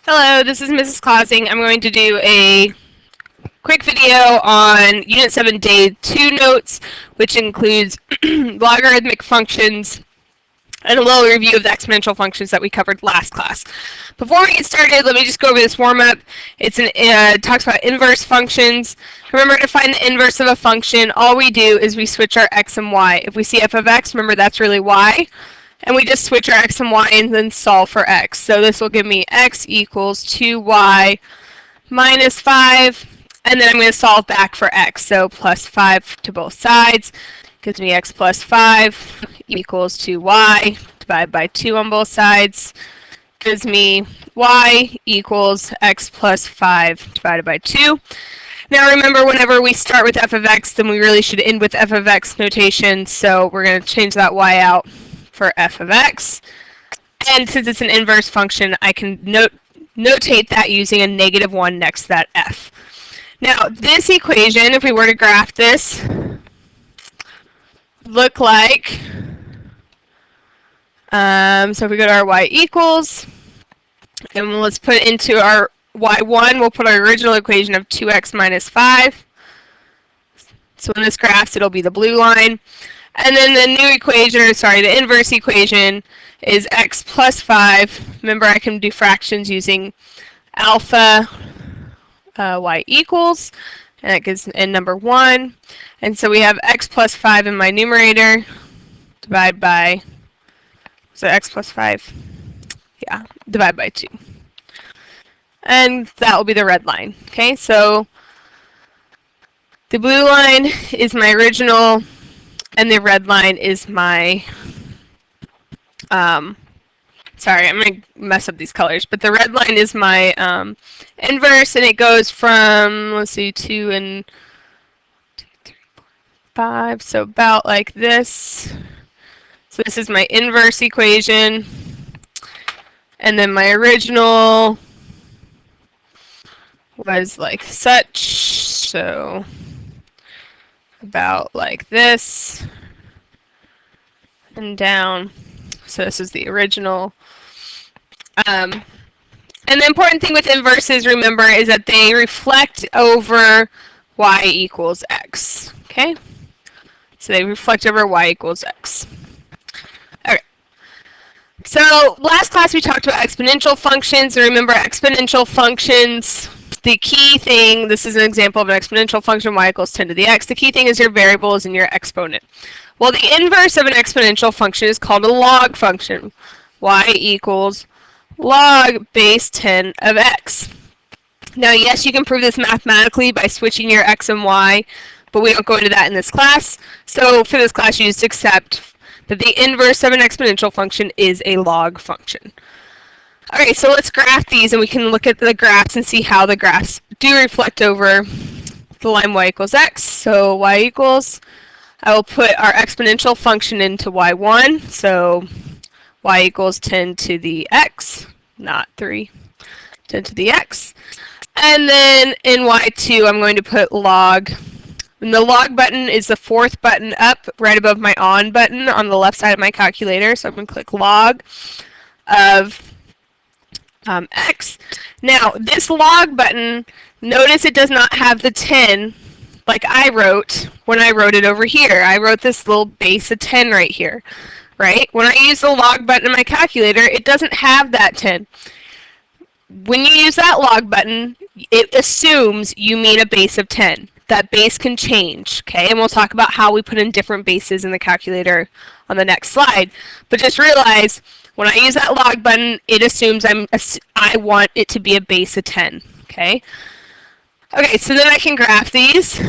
Hello, this is Mrs. Clausing. I'm going to do a quick video on Unit 7 Day 2 notes, which includes logarithmic functions and a little review of the exponential functions that we covered last class. Before we get started, let me just go over this warm-up. It talks about inverse functions. Remember, to find the inverse of a function, all we do is we switch our x and y. If we see f of x, remember that's really y. And we just switch our x and y and then solve for x. So this will give me x equals 2y minus 5. And then I'm going to solve back for x. So plus 5 to both sides gives me x plus 5 equals 2y divided by 2 on both sides. Gives me y equals x plus 5 divided by 2. Now remember, whenever we start with f of x, then we really should end with f of x notation. So we're going to change that y out for f of x. And since it's an inverse function, I can notate that using a -1 next to that f. Now, this equation, if we were to graph this, look like, so if we go to our y equals, and let's put it into our y1, we'll put our original equation of 2x minus 5. So in this graph, it'll be the blue line. And then the new equation, or sorry, the inverse equation is x plus 5. Remember, I can do fractions using alpha y equals, and that gives n number 1. And so we have x plus 5 in my numerator, divide by, so x plus 5, yeah, divide by 2. And that will be the red line. Okay, so the blue line is my original, and the red line is my, sorry, I'm going to mess up these colors, but the red line is my inverse, and it goes from, let's see, 2 and 2, 3, 4, 5, so about like this. So this is my inverse equation, and then my original was like such, so about like this and down. So this is the original. And the important thing with inverses, remember, is that they reflect over y equals x. Okay? So they reflect over y equals x. Okay. So last class we talked about exponential functions. And remember, exponential functions, the key thing, this is an example of an exponential function, y equals 10 to the x. The key thing is your variable is in your exponent. Well, the inverse of an exponential function is called a log function. Y equals log base 10 of x. Now, yes, you can prove this mathematically by switching your x and y, but we don't go into that in this class. So for this class, you just accept that the inverse of an exponential function is a log function. All right, so let's graph these, and we can look at the graphs and see how the graphs do reflect over the line y equals x. So y equals, I will put our exponential function into y1, so y equals 10 to the x, not 3, 10 to the x. And then in y2, I'm going to put log, and the log button is the 4th button up right above my on button on the left side of my calculator, so I'm going to click log of x. Now, this log button, notice it does not have the 10 like I wrote when I wrote it over here. I wrote this little base of 10 right here, right? When I use the log button in my calculator, it doesn't have that 10. When you use that log button, it assumes you mean a base of 10. That base can change, okay? And we'll talk about how we put in different bases in the calculator on the next slide. But just realize, when I use that log button, it assumes I want it to be a base of 10, okay? Okay, so then I can graph these.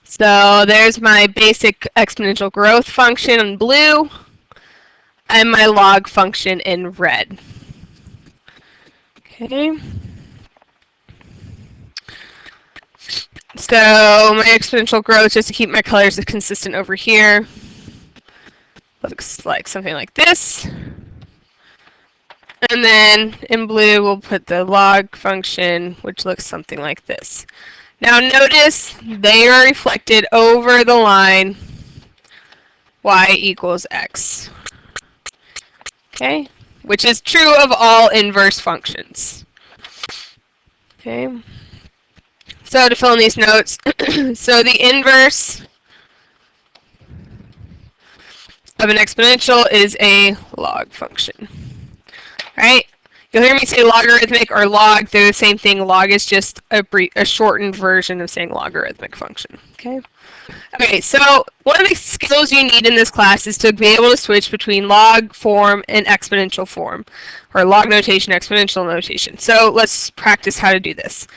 So there's my basic exponential growth function in blue, and my log function in red. Okay. So my exponential growth, just to keep my colors consistent over here, looks like something like this. And then in blue, we'll put the log function, which looks something like this. Now notice they are reflected over the line y equals x. Okay, which is true of all inverse functions. Okay. So to fill in these notes, so the inverse of an exponential is a log function. All right? You'll hear me say logarithmic or log. They're the same thing. Log is just a shortened version of saying logarithmic function. Okay? Okay, so one of the skills you need in this class is to be able to switch between log form and exponential form, or log notation, exponential notation. So let's practice how to do this.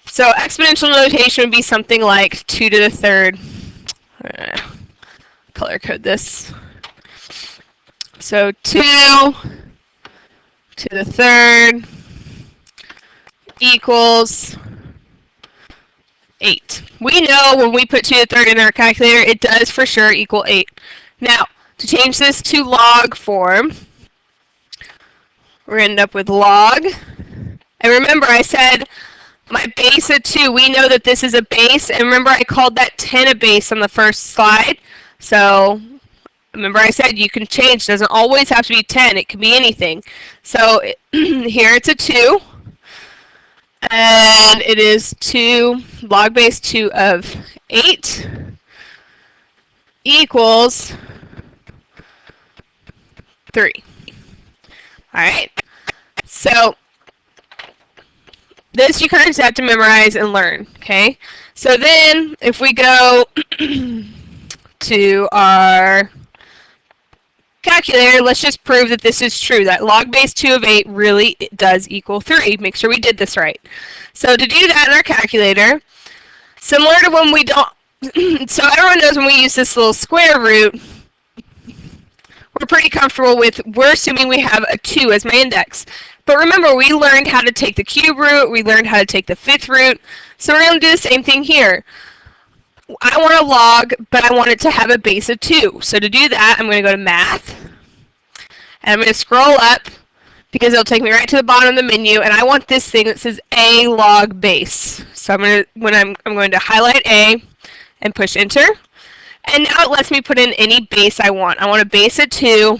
So exponential notation would be something like 2 to the third. Color code this. So 2 to the third equals 8. We know when we put 2 to the third in our calculator, it does for sure equal 8. Now, to change this to log form, we're going to end up with log. And remember, I said my base of 2. We know that this is a base. And remember, I called that 10 a base on the first slide. So remember I said you can change. It doesn't always have to be 10. It can be anything. So here it's a 2. And it is 2, log base 2 of 8 equals 3. All right. So this you kind of just have to memorize and learn, okay? So then if we go to our calculator, let's just prove that this is true, that log base 2 of 8 really does equal 3. Make sure we did this right. So to do that in our calculator, similar to when we don't, so everyone knows when we use this little square root, we're pretty comfortable with, we're assuming we have a 2 as my index. But remember, we learned how to take the cube root, we learned how to take the fifth root, so we're going to do the same thing here. I want a log, but I want it to have a base of 2. So to do that, I'm going to go to Math, and I'm going to scroll up, because it'll take me right to the bottom of the menu, and I want this thing that says A log base. So I'm going to highlight A and push Enter, and now it lets me put in any base I want. I want a base of 2,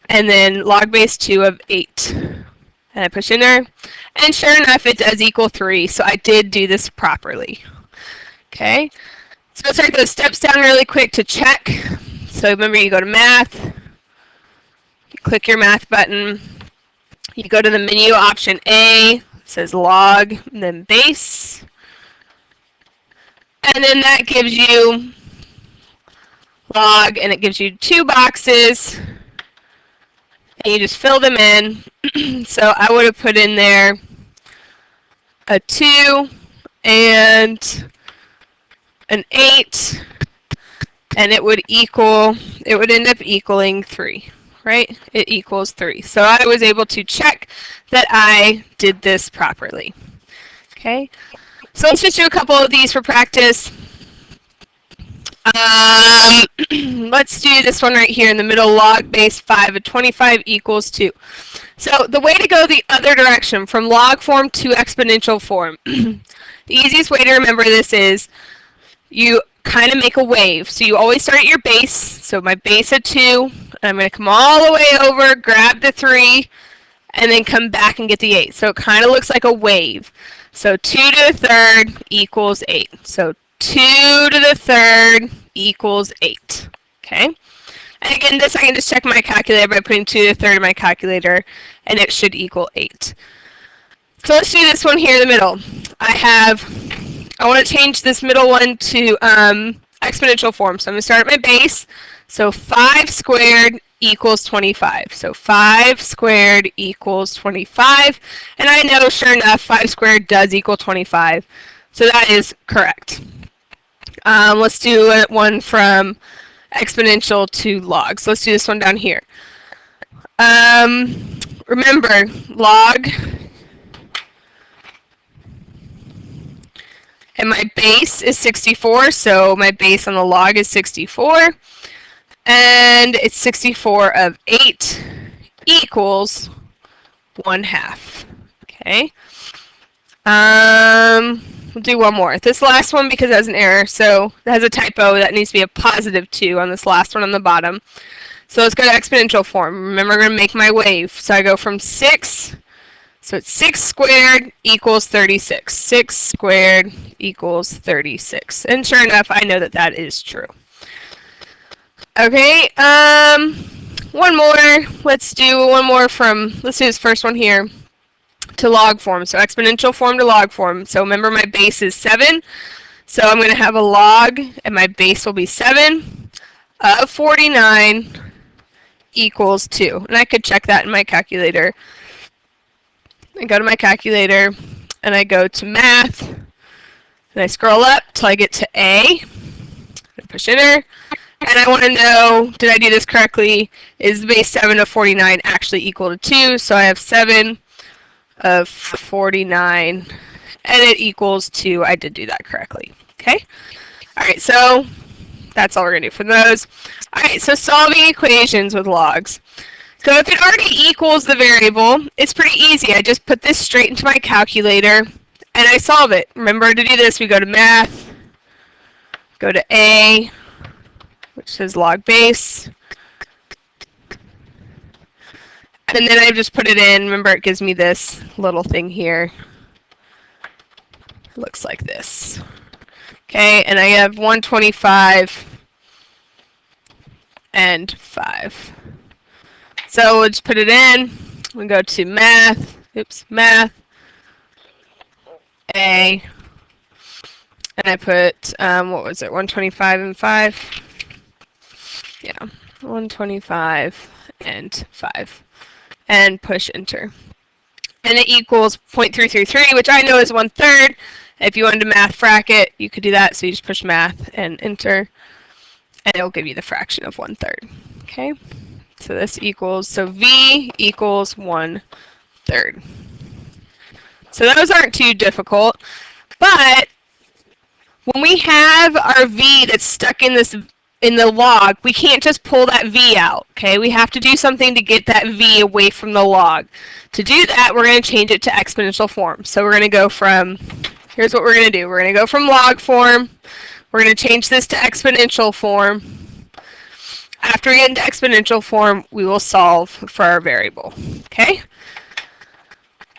and then log base 2 of 8. And I push Enter, and sure enough, it does equal 3, so I did do this properly. Okay, so let's start those steps down really quick to check. So remember, you go to Math, you click your Math button, you go to the menu option A, it says log, and then base, and then that gives you log, and it gives you 2 boxes, and you just fill them in. So I would have put in there a 2 and an 8, and it would end up equaling 3, right? It equals 3. So I was able to check that I did this properly. Okay, so let's just do a couple of these for practice. Let's do this one right here in the middle, log base 5 of 25 equals 2. So the way to go the other direction, from log form to exponential form, the easiest way to remember this is you kind of make a wave. So you always start at your base. So my base of 2, and I'm going to come all the way over, grab the 3, and then come back and get the 8. So it kind of looks like a wave. So 2 to the third equals 8. So 2 to the third equals 8. Okay? And again, this I can just check my calculator by putting 2 to the third in my calculator, and it should equal 8. So let's do this one here in the middle. I want to change this middle one to exponential form. So I'm going to start at my base. So 5 squared equals 25. So 5 squared equals 25. And I know, sure enough, 5 squared does equal 25. So that is correct. Let's do one from exponential to log. So let's do this one down here. Remember, log, and my base is 64, so my base on the log is 64. And it's 64 of 8 equals 1/2. Okay. We'll do one more. This last one, because it has an error, so it has a typo, that needs to be a +2 on this last one on the bottom. So let's go to exponential form. Remember, I'm going to make my wave. So I go from 6, so it's 6 squared equals 36. 6 squared equals 36. And sure enough, I know that that is true. Okay, one more. Let's do one more let's do this first one here, to log form. So exponential form to log form. So remember, my base is 7. So I'm going to have a log, and my base will be 7 of 49 equals 2. And I could check that in my calculator. I go to my calculator, and I go to math, and I scroll up till I get to A. I push enter. And I want to know, did I do this correctly? Is base 7 of 49 actually equal to 2? So I have 7 of 49, and it equals 2. I did do that correctly. Okay? All right, so that's all we're going to do for those. All right, so solving equations with logs. So if it already equals the variable, it's pretty easy. I just put this straight into my calculator, and I solve it. Remember, to do this, we go to math, go to A, which says log base. And then I just put it in. Remember, it gives me this little thing here. It looks like this. Okay, and I have 125 and 5. So we'll just put it in. We go to math, math, A, and I put, what was it, 125 and 5? Yeah, 125 and 5. And push enter. And it equals 0.333, which I know is 1/3. If you wanted to math frac it, you could do that. So you just push math and enter, and it will give you the fraction of 1/3. Okay, so this equals, so V equals 1/3. So those aren't too difficult, but when we have our V that's stuck in the log, we can't just pull that V out, okay? We have to do something to get that V away from the log. To do that, we're going to change it to exponential form. So we're going to go from, here's what we're going to do. We're going to go from log form. We're going to change this to exponential form. After we get into exponential form, we will solve for our variable, okay?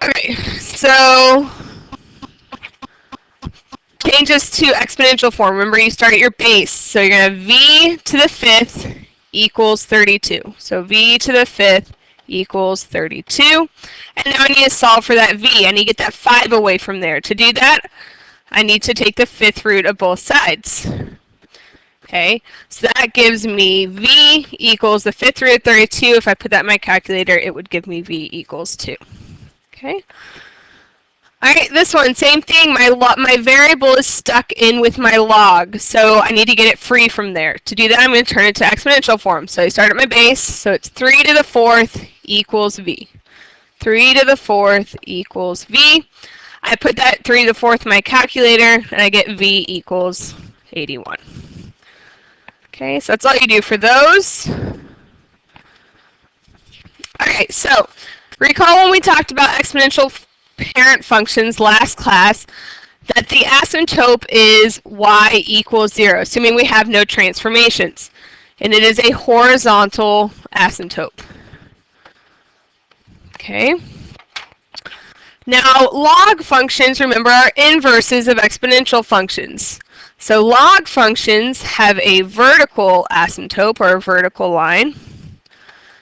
Okay, so change this to exponential form. Remember, you start at your base. So you're going to have V to the 5th equals 32. So V to the 5th equals 32. And now I need to solve for that V. I need to get that 5 away from there. To do that, I need to take the 5th root of both sides. Okay, so that gives me V equals the 5th root of 32. If I put that in my calculator, it would give me V equals 2. Okay. All right, this one, same thing. My variable is stuck in with my log, so I need to get it free from there. To do that, I'm going to turn it to exponential form. So I start at my base, so it's 3 to the 4th equals V. 3 to the 4th equals V. I put that 3 to the 4th in my calculator, and I get V equals 81. Okay, so that's all you do for those. All right, so recall when we talked about exponential parent functions last class, that the asymptote is y equals 0, assuming we have no transformations. And it is a horizontal asymptote. Okay. Now, log functions, remember, are inverses of exponential functions. So log functions have a vertical asymptote, or a vertical line.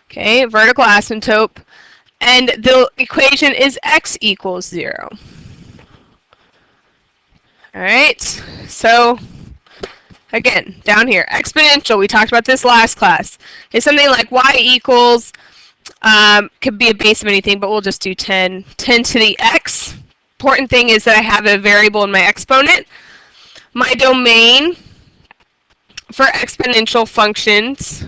Okay, vertical asymptote. And the equation is x equals 0. All right, so again, down here, exponential, we talked about this last class, is something like y equals, could be a base of anything, but we'll just do 10 to the x. Important thing is that I have a variable in my exponent. My domain for exponential functions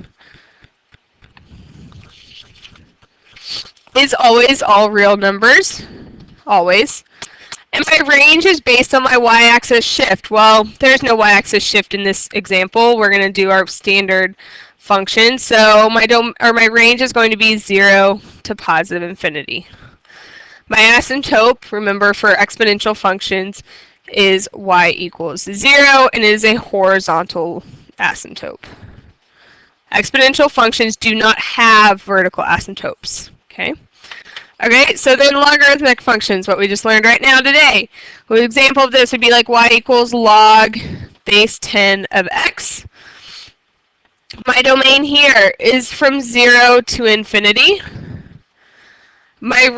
is always all real numbers, always. And my range is based on my y-axis shift. Well, there's no y-axis shift in this example. We're going to do our standard function. So my range is going to be 0 to positive infinity. My asymptote, remember, for exponential functions is y equals 0, and it is a horizontal asymptote. Exponential functions do not have vertical asymptotes. Okay? Okay, so then logarithmic functions, what we just learned right now today. An example of this would be like y equals log base 10 of x. My domain here is from 0 to infinity. My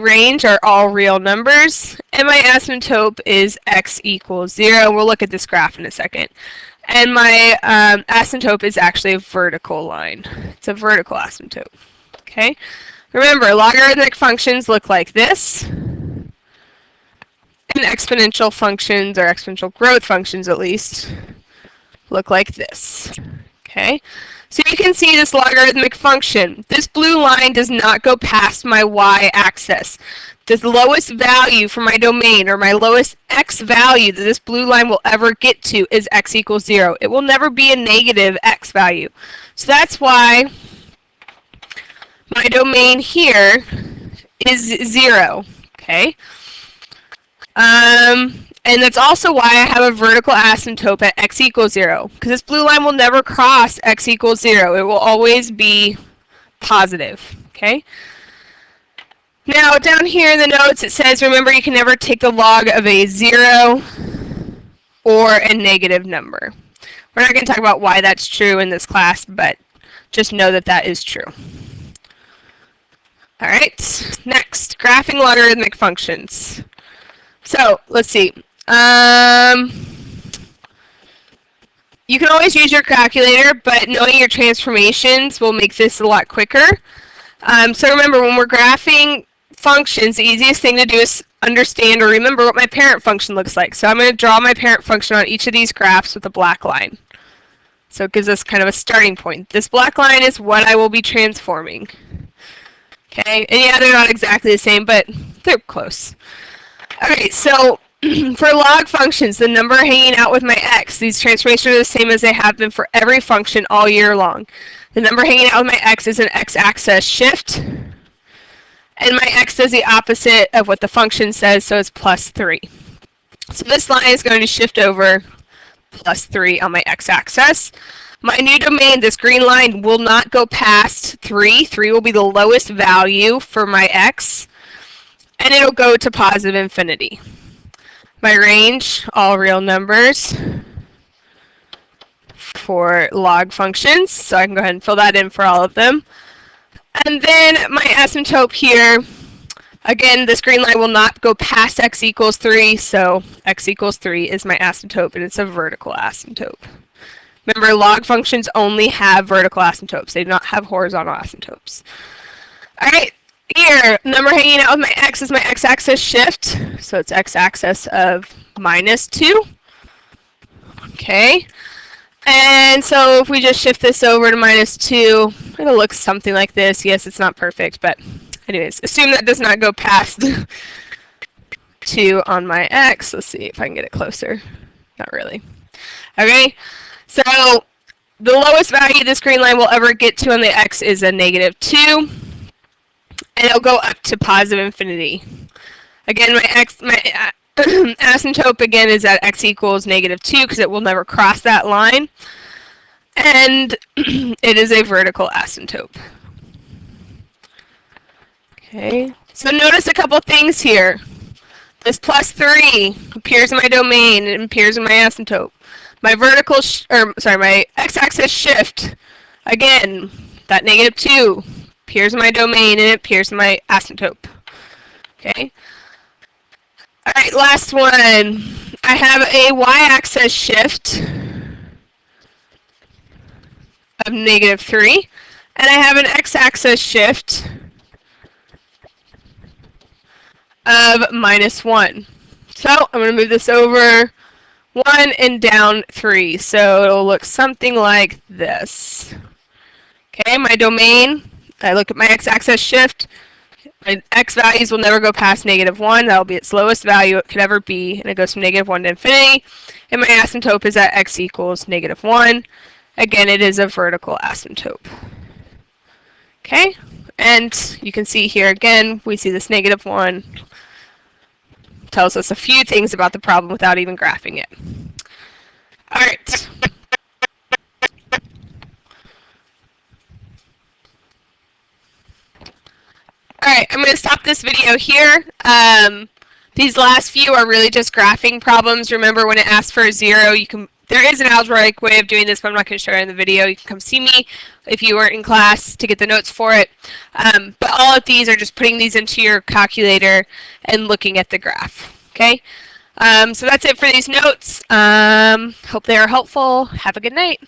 range are all real numbers, and my asymptote is x equals 0. We'll look at this graph in a second. And my asymptote is actually a vertical line. It's a vertical asymptote. Okay? Remember, logarithmic functions look like this. And exponential functions, or exponential growth functions at least, look like this. Okay? So you can see this logarithmic function. This blue line does not go past my y-axis. The lowest value for my domain, or my lowest x value that this blue line will ever get to, is x equals 0. It will never be a negative x value. So that's why my domain here is 0. Okay? And that's also why I have a vertical asymptote at x equals 0, because this blue line will never cross x equals 0. It will always be positive, okay? Now, down here in the notes, it says, remember, you can never take the log of a 0 or a negative number. We're not going to talk about why that's true in this class, but just know that that is true. All right, next, graphing logarithmic functions. So, let's see. You can always use your calculator, but knowing your transformations will make this a lot quicker. So remember, when we're graphing functions, the easiest thing to do is understand or remember what my parent function looks like. So I'm going to draw my parent function on each of these graphs with a black line. So it gives us kind of a starting point. This black line is what I will be transforming. Okay, and yeah, they're not exactly the same, but they're close. Okay, so for log functions, the number hanging out with my x, these transformations are the same as they have been for every function all year long. The number hanging out with my x is an x-axis shift, and my x does the opposite of what the function says, so it's plus 3. So this line is going to shift over plus 3 on my x-axis. My new domain, this green line, will not go past 3. 3 will be the lowest value for my x, and it'll go to positive infinity. My range, all real numbers for log functions, so I can go ahead and fill that in for all of them. And then my asymptote here, again, this green line will not go past x equals 3, so x equals 3 is my asymptote, and it's a vertical asymptote. Remember, log functions only have vertical asymptotes. They do not have horizontal asymptotes. All right. Here, number hanging out with my x is my x-axis shift, so it's x-axis of minus 2. Okay, and so if we just shift this over to minus 2, it'll look something like this. Yes, it's not perfect, but anyways, assume that does not go past 2 on my x. Let's see if I can get it closer. Not really. Okay, so the lowest value this green line will ever get to on the x is a negative 2. And it'll go up to positive infinity. Again, my asymptote again is at x equals negative 2 because it will never cross that line. And it is a vertical asymptote. Okay, so notice a couple things here. This plus 3 appears in my domain, it appears in my asymptote. My my x-axis shift, again, that negative 2 appears in my domain and it appears in my asymptote. Okay. All right, last one. I have a y-axis shift of negative 3, and I have an x-axis shift of minus 1. So I'm going to move this over 1 and down 3. So it'll look something like this. Okay, my domain. I look at my x-axis shift. My x values will never go past negative 1. That will be its lowest value it could ever be. And it goes from negative 1 to infinity. And my asymptote is at x equals negative 1. Again, it is a vertical asymptote. Okay? And you can see here again, we see this negative 1. Tells us a few things about the problem without even graphing it. All right. right, I'm going to stop this video here. These last few are really just graphing problems. Remember, when it asks for a 0, there is an algebraic way of doing this, but I'm not going to show it in the video. You can come see me if you weren't in class to get the notes for it. But all of these are just putting these into your calculator and looking at the graph. Okay? So that's it for these notes. Hope they are helpful. Have a good night.